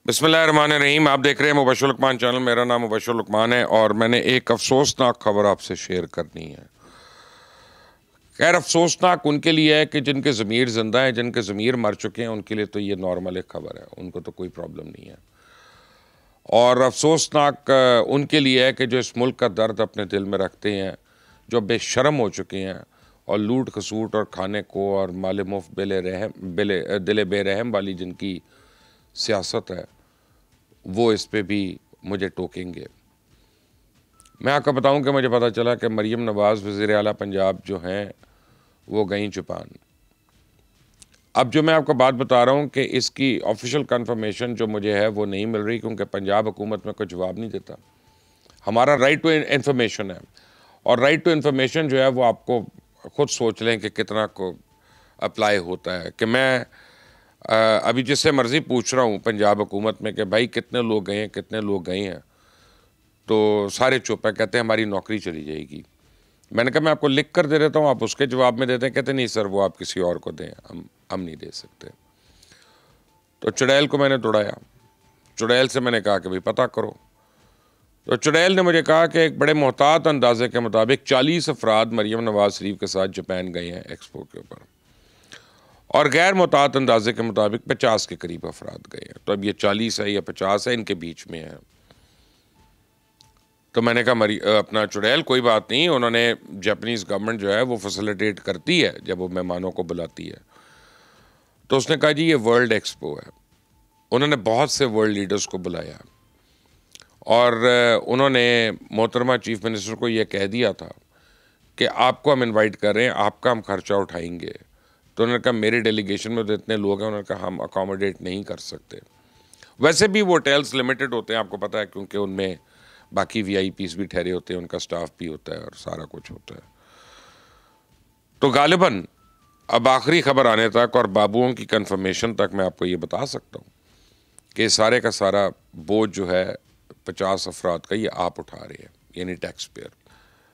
बिस्मिल्लाहिर्रहमानिर्रहीम। आप देख रहे हैं मुबश्शिर लुकमान चैनल। मेरा नाम मुबश्शिर लुकमान है और मैंने एक अफसोसनाक खबर आपसे शेयर करनी है। खैर, अफसोसनाक उनके लिए है कि जिनके ज़मीर ज़िंदा हैं, जिनके ज़मीर मर चुके हैं, उनके लिए तो ये नॉर्मल एक खबर है, उनको तो कोई प्रॉब्लम नहीं है। और अफसोसनाक उनके लिए है कि जो इस मुल्क का दर्द अपने दिल में रखते हैं, जो बेशर्म हो चुके हैं और लूट खसूट और खाने को और माले मुफ्त दिल बेरहम वाली जिनकी सियासत है, वो इस पे भी मुझे टोकेंगे। मैं आपको बताऊं कि मुझे पता चला कि मरीम नवाज़ वज़ीर आला पंजाब जो हैं वो गई जापान। अब जो मैं आपको बात बता रहा हूं कि इसकी ऑफिशियल कंफर्मेशन जो मुझे है वो नहीं मिल रही, क्योंकि पंजाब हुकूमत में कोई जवाब नहीं देता। हमारा राइट टू इन्फॉर्मेशन है और राइट टू इन्फॉर्मेशन जो है वो आपको खुद सोच लें कि कितना को अप्लाई होता है। कि मैं अभी जिससे मर्ज़ी पूछ रहा हूँ पंजाब हुकूमत में कि भाई कितने लोग गए हैं, कितने लोग गए हैं, तो सारे चुप है, कहते हैं हमारी नौकरी चली जाएगी। मैंने कहा मैं आपको लिख कर दे देता हूँ, आप उसके जवाब में देते हैं। कहते नहीं सर, वो आप किसी और को दें, हम नहीं दे सकते। तो चुड़ैल को मैंने दौड़ाया। चुड़ैल से मैंने कहा कि भाई पता करो। तो चुड़ैल ने मुझे कहा कि एक बड़े मोहतात अंदाजे के मुताबिक 40 अफराद मरीम नवाज शरीफ के साथ जापान गए हैं एक्सपो के ऊपर, और गैर मोहतात अंदाजे के मुताबिक 50 के करीब अफराद गए हैं। तो अब ये 40 है या 50 है, इनके बीच में है। तो मैंने कहा अपना चुड़ैल कोई बात नहीं, उन्होंने जापानीज़ गवर्नमेंट जो है वो फैसिलिटेट करती है जब वो मेहमानों को बुलाती है। तो उसने कहा जी ये वर्ल्ड एक्सपो है। उन्होंने बहुत से वर्ल्ड लीडर्स को बुलाया और उन्होंने मोहतरमा चीफ मिनिस्टर को ये कह दिया था कि आपको हम इनवाइट कर रहे हैं, आपका हम खर्चा उठाएंगे। तो उन्होंने कहा मेरे डेलीगेशन में तो इतने लोग हैं, उन्होंने कहा हम अकोमोडेट नहीं कर सकते। वैसे भी वो होटल्स लिमिटेड होते हैं, आपको पता है, क्योंकि उनमें बाकी वीआईपीज़ भी ठहरे होते हैं, उनका स्टाफ भी होता है और सारा कुछ होता है। तो गालिबन अब आखिरी खबर आने तक और बाबुओं की कंफर्मेशन तक मैं आपको ये बता सकता हूँ कि सारे का सारा बोझ जो है 50 अफराद का ये आप उठा रहे हैं, यानी टैक्स पेयर।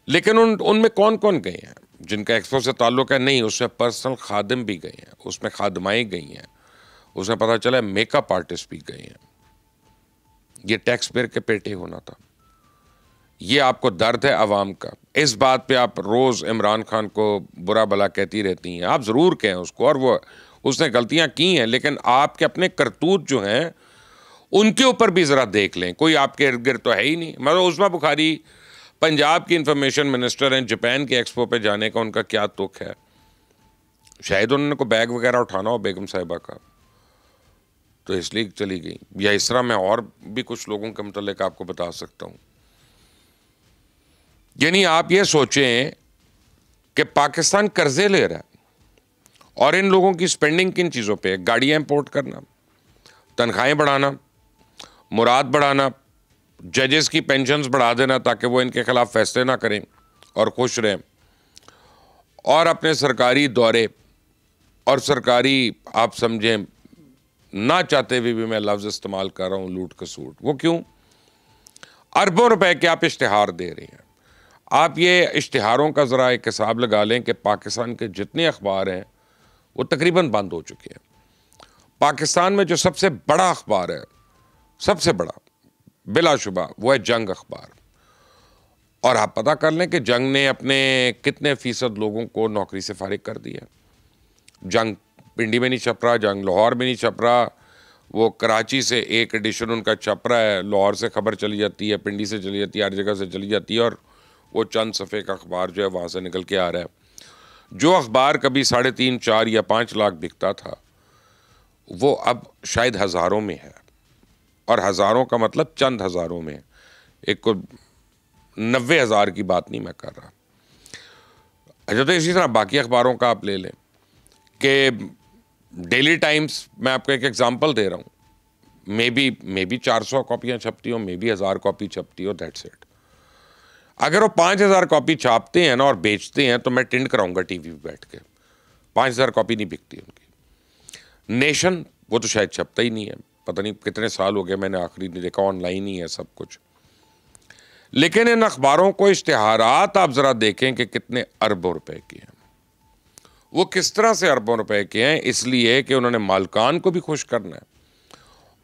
लेकिन उनमें कौन कौन गए हैं जिनका एक्सपो से ताल्लुक़ है? नहीं, उसमें पर्सनल खादिम भी गए हैं, उसमें खादमाएँ गई हैं, उसमें पता चला मेकअप आर्टिस्ट भी गए हैं। ये टैक्स पेयर के पेटे होना था। ये आपको दर्द है अवाम का। इस बात पे आप रोज़ इमरान खान को बुरा भला कहती रहती हैं, आप ज़रूर कहें उसको, और वो उसने गलतियां की हैं, लेकिन आपके अपने करतूत जो हैं उनके ऊपर भी ज़रा देख लें। कोई आपके इर्द गिर्द तो है ही नहीं। मतलब उस्मा बुखारी पंजाब की इंफॉर्मेशन मिनिस्टर हैं, जापान के एक्सपो पे जाने का उनका क्या तुक है? शायद उन्होंने को बैग वगैरह उठाना हो बेगम साहिबा का, तो इसलिए चली गई। या इस तरह मैं और भी कुछ लोगों के मुतालिक आपको बता सकता हूँ। यानी आप ये सोचें कि पाकिस्तान कर्जे ले रहा है और इन लोगों की स्पेंडिंग किन चीज़ों पे? गाड़ियाँ इंपोर्ट करना, तनख्वाहें बढ़ाना, मुराद बढ़ाना, जजेस की पेंशन्स बढ़ा देना ताकि वो इनके खिलाफ फैसले ना करें और खुश रहें, और अपने सरकारी दौरे और सरकारी, आप समझें ना चाहते हुए भी मैं लफ्ज़ इस्तेमाल कर रहा हूँ, लूट खसूट। वो क्यों? अरबों रुपए के आप इश्तिहार दे रहे हैं। आप ये इश्तिहारों का ज़रा एक हिसाब लगा लें कि पाकिस्तान के जितने अखबार हैं वो तकरीबन बंद हो चुके हैं। पाकिस्तान में जो सबसे बड़ा अखबार है, सबसे बड़ा बिलाशुबा, वो है जंग अखबार। और आप पता कर लें कि जंग ने अपने कितने फ़ीसद लोगों को नौकरी से फारिग कर दिया। जंग पिंडी में नहीं छप रहा, जंग लाहौर में नहीं छप रहा, वो कराची से एक एडिशन उनका छप रहा है, लाहौर से खबर चली जाती है, पिंडी से चली जाती है, हर जगह से चली जाती है, और वो चंद सफ़े का अखबार जो है वहाँ से निकल के आ रहा है। जो अखबार कभी 3.5, 4 या 5 लाख बिकता था, वो अब शायद हज़ारों में है, और हज़ारों का मतलब चंद हज़ारों में। एक को 90,000 की बात नहीं मैं कर रहा। अच्छा, तो इसी तरह बाकी अखबारों का आप ले लें कि डेली टाइम्स, मैं आपको एक एग्जांपल दे रहा हूँ, मे बी 400 कॉपियाँ छपती हो, मे बी 1000 कॉपी छपती हो, दैट्स इट। अगर वो 5000 कॉपी छापते हैं ना और बेचते हैं तो मैं टिंड कराऊंगा टीवी पे बैठ के। 5000 कॉपी नहीं बिकती उनकी। नेशन, वो तो शायद छपता ही नहीं है, पता नहीं कितने साल हो गए मैंने आखिरी नहीं देखा, ऑनलाइन ही है सब कुछ। लेकिन इन अखबारों को इश्तिहारात आप ज़रा देखें कि कितने अरबों रुपए के हैं। वो किस तरह से अरबों रुपए के हैं? इसलिए कि उन्होंने मालकान को भी खुश करना है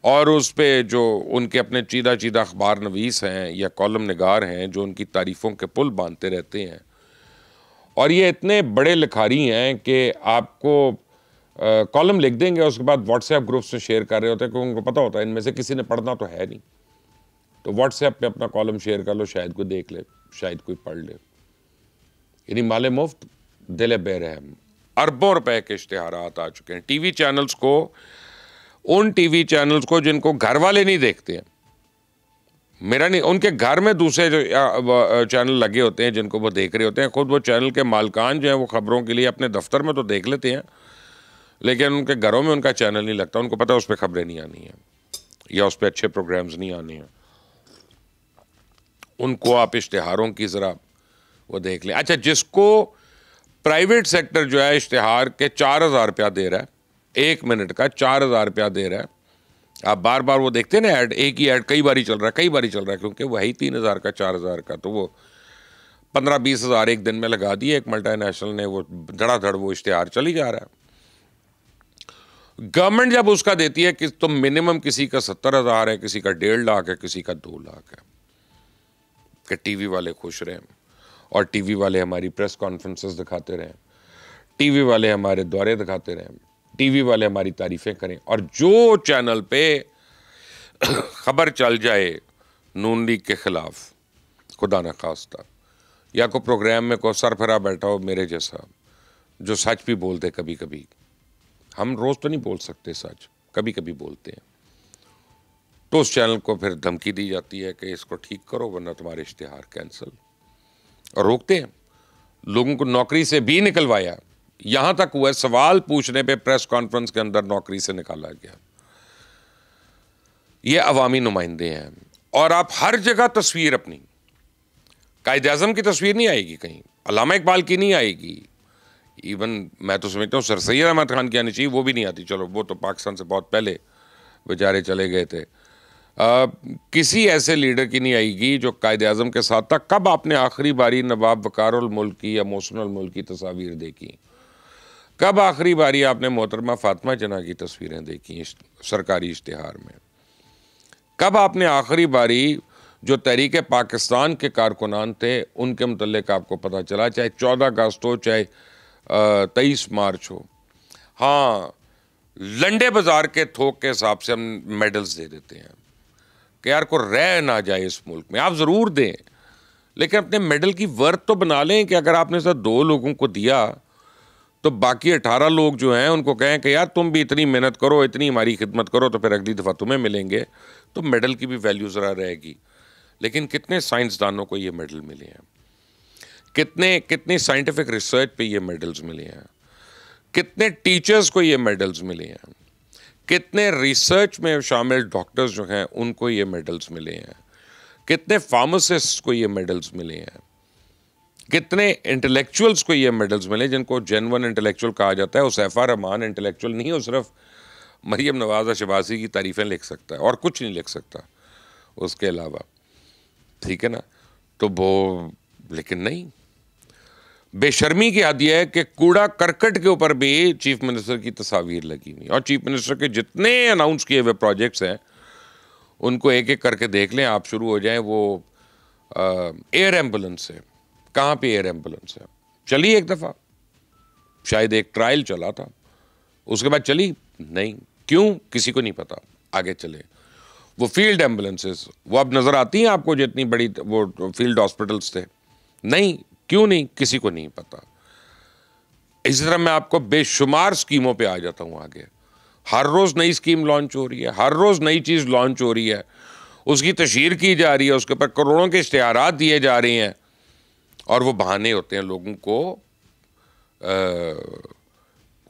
और उस पे जो उनके अपने चीदा चीदा अखबार नवीस हैं या कॉलम निगार हैं जो उनकी तारीफ़ों के पुल बांधते रहते हैं, और ये इतने बड़े लिखारी हैं कि आपको कॉलम लिख देंगे, उसके बाद व्हाट्सएप ग्रुप्स में शेयर कर रहे होते हैं क्योंकि उनको पता होता है इनमें से किसी ने पढ़ना तो है नहीं, तो व्हाट्सएप पे अपना कॉलम शेयर कर लो, शायद कोई देख ले, शायद कोई पढ़ ले। यानी माले मुफ्त दिल बेरहम, अरबों रुपए के इश्तिहारात आ चुके हैं टीवी चैनल्स को, उन टीवी चैनल्स को जिनको घर वाले नहीं देखते हैं, मेरा नहीं, उनके घर में दूसरे जो चैनल लगे होते हैं जिनको वो देख रहे होते हैं, खुद वो चैनल के मालकान जो हैं वो खबरों के लिए अपने दफ्तर में तो देख लेते हैं, लेकिन उनके घरों में उनका चैनल नहीं लगता, उनको पता है उस पर खबरें नहीं आनी है या उस पर अच्छे प्रोग्राम्स नहीं आने हैं। उनको आप इश्तिहारों की ज़रा वो देख लें। अच्छा, जिसको प्राइवेट सेक्टर जो है इश्तिहार के 4,000 रुपया दे रहा है, 1 मिनट का 4,000 रुपया दे रहा है, आप बार बार वो देखते हैं ना ऐड, एक ही ऐड कई बारी चल रहा है, कई बारी चल रहा है, क्योंकि वही 3,000 का 4,000 का, तो वो 15-20 हज़ार एक दिन में लगा दिए एक मल्टीनेशनल ने, वो धड़ाधड़ वो इश्तिहार चली जा रहा है। गवर्नमेंट जब उसका देती है कि तो मिनिमम किसी का 70,000 है, किसी का 1.5 लाख है, किसी का 2 लाख है, कि टीवी वाले खुश रहें और टीवी वाले हमारी प्रेस कॉन्फ्रेंसेस दिखाते रहें, टीवी वाले हमारे दौरे दिखाते रहें, टीवी वाले हमारी तारीफें करें, और जो चैनल पे खबर चल जाए नून लीग के खिलाफ, खुदा न खास्ता, या कोई प्रोग्राम में कोई सरफरा बैठा हो मेरे जैसा जो सच भी बोलते, कभी कभी हम रोज तो नहीं बोल सकते सच, कभी कभी बोलते हैं, तो उस चैनल को फिर धमकी दी जाती है कि इसको ठीक करो वरना तुम्हारे इश्तिहार कैंसिल, और रोकते हैं। लोगों को नौकरी से भी निकलवाया, यहां तक हुआ सवाल पूछने पे प्रेस कॉन्फ्रेंस के अंदर नौकरी से निकाला गया। ये अवामी नुमाइंदे हैं, और आप हर जगह तस्वीर अपनी, कायद-ए-आज़म की तस्वीर नहीं आएगी कहीं, अल्लामा इकबाल की नहीं आएगी, इवन मैं तो समझता हूँ सर सैयद अहमद खान की आनी चाहिए, वो भी नहीं आती, चलो वो तो पाकिस्तान से बहुत पहले बेचारे चले गए थे। किसी ऐसे लीडर की नहीं आएगी जो कायद-ए-आज़म के साथ था। कब आपने आखिरी बारी नवाब वक़ारुल मुल्क की या मोहसिनुल मुल्क की तस्वीर देखी? कब आखिरी बारी आपने मोहतरमा फातिमा जना की तस्वीरें देखी सरकारी इश्तिहार में? कब आपने आखिरी बारी जो तहरीक पाकिस्तान के कारकुनान थे उनके मुतल्लिक आपको पता चला, चाहे 14 अगस्त हो, चाहे 23 मार्च हो? हाँ, लंडे बाजार के थोक के हिसाब से हम मेडल्स दे देते हैं कि यार को रह ना जाए इस मुल्क में, आप ज़रूर दें, लेकिन अपने मेडल की वर्थ तो बना लें कि अगर आपने सिर्फ 2 लोगों को दिया तो बाकी 18 लोग जो हैं उनको कहें कि यार तुम भी इतनी मेहनत करो, इतनी हमारी खिदमत करो, तो फिर अगली दफ़ा तुम्हें मिलेंगे, तो मेडल की भी वैल्यू ज़रा रहेगी। लेकिन कितने साइंसदानों को ये मेडल मिले हैं, कितने साइंटिफिक रिसर्च पे ये मेडल्स मिले हैं, कितने टीचर्स को ये मेडल्स मिले हैं, कितने रिसर्च में शामिल डॉक्टर्स जो हैं उनको ये मेडल्स मिले हैं, कितने फार्मासिस्ट को ये मेडल्स मिले हैं, कितने इंटेलेक्चुअल्स को ये मेडल्स मिले जिनको जेन्युइन इंटेलेक्चुअल कहा जाता है। हुज़ैफ़ा रहमान इंटेलेक्चुअल नहीं है, वो सिर्फ मरियम नवाज़ शहबाज़ी की तारीफ़ें लिख सकता है और कुछ नहीं लिख सकता उसके अलावा, ठीक है ना? तो वो, लेकिन नहीं, बेशर्मी की हद यह है कि कूड़ा करकट के ऊपर भी चीफ मिनिस्टर की तस्वीर लगी हुई, और चीफ मिनिस्टर के जितने अनाउंस किए हुए प्रोजेक्ट्स हैं उनको एक एक करके देख लें आप, शुरू हो जाएं वो एयर एम्बुलेंस है, कहाँ पे एयर एम्बुलेंस है? चली एक दफ़ा, शायद एक ट्रायल चला था, उसके बाद चली नहीं, क्यों किसी को नहीं पता, आगे चले। वो फील्ड एम्बुलेंसेस, वो अब नज़र आती हैं आपको जितनी बड़ी वो फील्ड हॉस्पिटल्स थे, नहीं, क्यों नहीं, किसी को नहीं पता। इसी तरह मैं आपको बेशुमार स्कीमों पे आ जाता हूं आगे, हर रोज नई स्कीम लॉन्च हो रही है, हर रोज नई चीज लॉन्च हो रही है, उसकी तशहीर की जा रही है, उसके ऊपर करोड़ों के इश्तिहारात दिए जा रहे हैं, और वो बहाने होते हैं लोगों को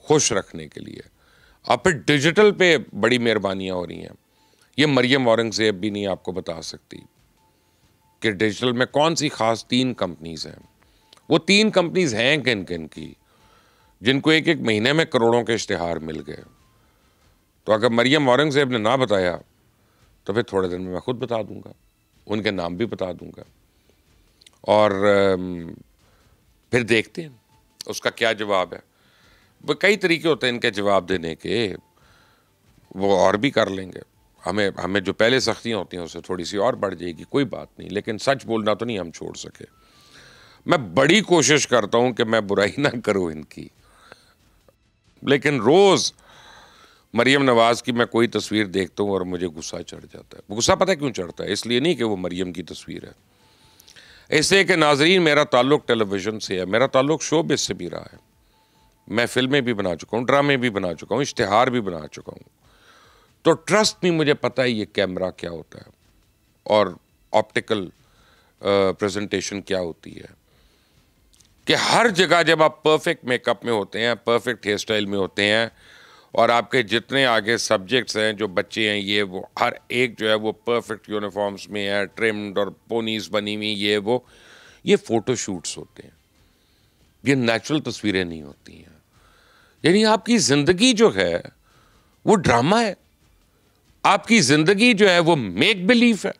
खुश रखने के लिए। अब फिर डिजिटल पे बड़ी मेहरबानियां हो रही हैं, ये मरियम औरंगजेब भी नहीं आपको बता सकती कि डिजिटल में कौन सी खास 3 कंपनीज हैं। वो 3 कंपनीज हैं किन किन की, जिनको एक एक महीने में करोड़ों के इश्तिहार मिल गए। तो अगर मरियम औरंगजेब ने ना बताया तो फिर थोड़े दिन में मैं खुद बता दूंगा, उनके नाम भी बता दूंगा, और फिर देखते हैं उसका क्या जवाब है। वो कई तरीके होते हैं इनके जवाब देने के, वो और भी कर लेंगे, हमें हमें जो पहले सख्तियाँ होती हैं उससे थोड़ी सी और बढ़ जाएगी, कोई बात नहीं, लेकिन सच बोलना तो नहीं हम छोड़ सके। मैं बड़ी कोशिश करता हूँ कि मैं बुराई ना करूँ इनकी, लेकिन रोज़ मरियम नवाज़ की मैं कोई तस्वीर देखता हूँ और मुझे गुस्सा चढ़ जाता है। गुस्सा पता है क्यों चढ़ता है? इसलिए नहीं कि वो मरियम की तस्वीर है, इसलिए कि नाज़रीन मेरा ताल्लुक़ टेलीविज़न से है, मेरा ताल्लुक़ शोबिज़ से भी रहा है। मैं फ़िल्में भी बना चुका हूँ, ड्रामे भी बना चुका हूँ, इश्तिहार भी बना चुका हूँ। तो ट्रस्ट में मुझे पता है ये कैमरा क्या होता है और ऑप्टिकल प्रेजेंटेशन क्या होती है, कि हर जगह जब आप परफेक्ट मेकअप में होते हैं, परफेक्ट हेयर स्टाइल में होते हैं और आपके जितने आगे सब्जेक्ट्स हैं, जो बच्चे हैं, ये वो हर एक जो है वो परफेक्ट यूनिफॉर्म्स में है, ट्रिम्ड और पोनीस बनी हुई, ये फ़ोटो शूट्स होते हैं, ये नेचुरल तस्वीरें नहीं होती हैं। यानी आपकी ज़िंदगी जो है वो ड्रामा है, आपकी ज़िंदगी जो है वो मेक बिलीफ है।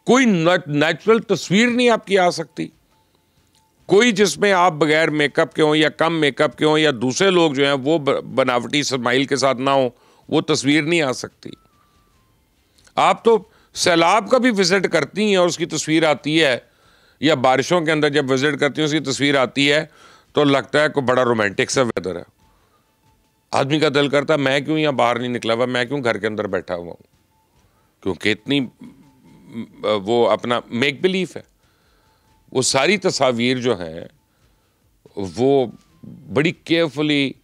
कोई नेचुरल तस्वीर नहीं आपकी आ सकती, कोई जिसमें आप बगैर मेकअप के हों या कम मेकअप के हों या दूसरे लोग जो हैं वो बनावटी स्माइल के साथ ना हो, वो तस्वीर नहीं आ सकती। आप तो सैलाब का भी विजिट करती हैं और उसकी तस्वीर आती है, या बारिशों के अंदर जब विजिट करती हैं उसकी तस्वीर आती है तो लगता है कोई बड़ा रोमांटिक सा वेदर है। आदमी का दिल करता है मैं क्यों यहाँ बाहर नहीं निकला हुआ, मैं क्यों घर के अंदर बैठा हुआ हूँ, क्योंकि इतनी वो अपना मेक बिलीफ है। वो सारी तस्वीर जो हैं वो बड़ी केयरफुली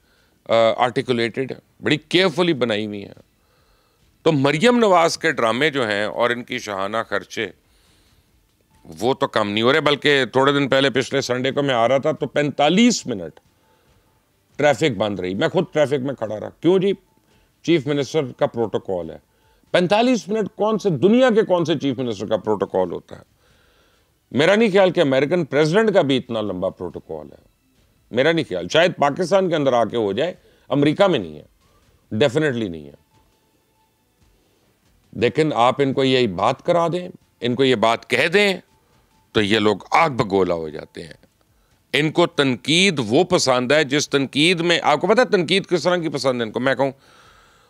आर्टिकुलेटेड है, बड़ी केयरफुली बनाई हुई हैं। तो मरियम नवाज़ के ड्रामे जो हैं और इनकी शाहाना खर्चे वो तो कम नहीं हो रहे, बल्कि थोड़े दिन पहले पिछले संडे को मैं आ रहा था तो 45 मिनट ट्रैफिक बंद रही, मैं खुद ट्रैफिक में खड़ा रहा। क्यों जी? चीफ मिनिस्टर का प्रोटोकॉल है। 45 मिनट कौन से दुनिया के कौन से चीफ मिनिस्टर का प्रोटोकॉल होता है? मेरा नहीं ख्याल कि अमेरिकन प्रेसिडेंट का भी इतना लंबा प्रोटोकॉल है, मेरा नहीं ख्याल। शायद पाकिस्तान के अंदर आके हो जाए, अमेरिका में नहीं है, डेफिनेटली नहीं है। लेकिन आप इनको यही बात करा दें, इनको ये बात कह दें तो ये लोग आग बगोला हो जाते हैं। इनको तनकीद वो पसंद है जिस तनकीद में, आपको पता है तनकीद किस तरह की पसंद है इनको? मैं कहूँ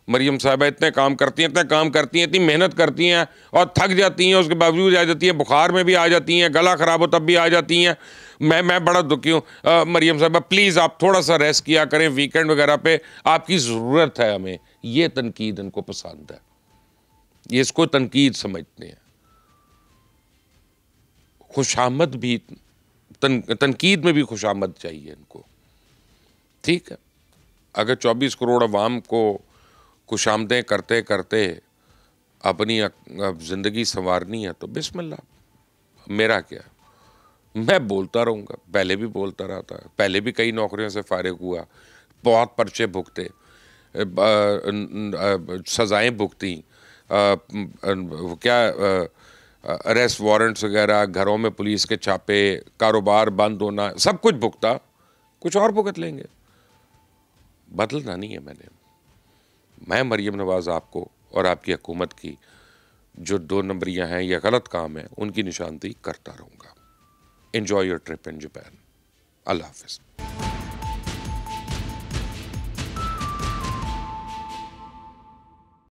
मरियम साहिबा इतने काम करती हैं, इतने काम करती हैं, इतनी मेहनत करती हैं और थक जाती हैं, उसके बावजूद आ जाती हैं, बुखार में भी आ जाती हैं, गला ख़राब हो तब भी आ जाती हैं। मैं बड़ा दुखी हूँ, मरियम साहिबा प्लीज़ आप थोड़ा सा रेस्ट किया करें वीकेंड वगैरह पे, आपकी ज़रूरत है हमें। ये तनकीद इनको पसंद है, ये इसको तनकीद समझते हैं। खुशामद भी तनकीद में भी खुशामद चाहिए इनको, ठीक है? अगर 24 करोड़ अवाम को खुशामदें करते करते अपनी ज़िंदगी संवारनी है तो बिस्मिल्लाह, मेरा क्या, मैं बोलता रहूँगा। पहले भी बोलता रहा था, पहले भी कई नौकरियों से फारिग हुआ, बहुत पर्चे भुगते, सज़ाएँ भुगती, क्या अरेस्ट वारंट्स वगैरह, घरों में पुलिस के छापे, कारोबार बंद होना, सब कुछ भुगता, कुछ और भुगत लेंगे। बदलना नहीं है मैं मरियम नवाज़ आपको और आपकी हुकूमत की जो 2 नंबरियाँ हैं या गलत काम है उनकी निशानदेही करता रहूँगा। Enjoy your trip in Japan. अल्लाह हाफ़िज़।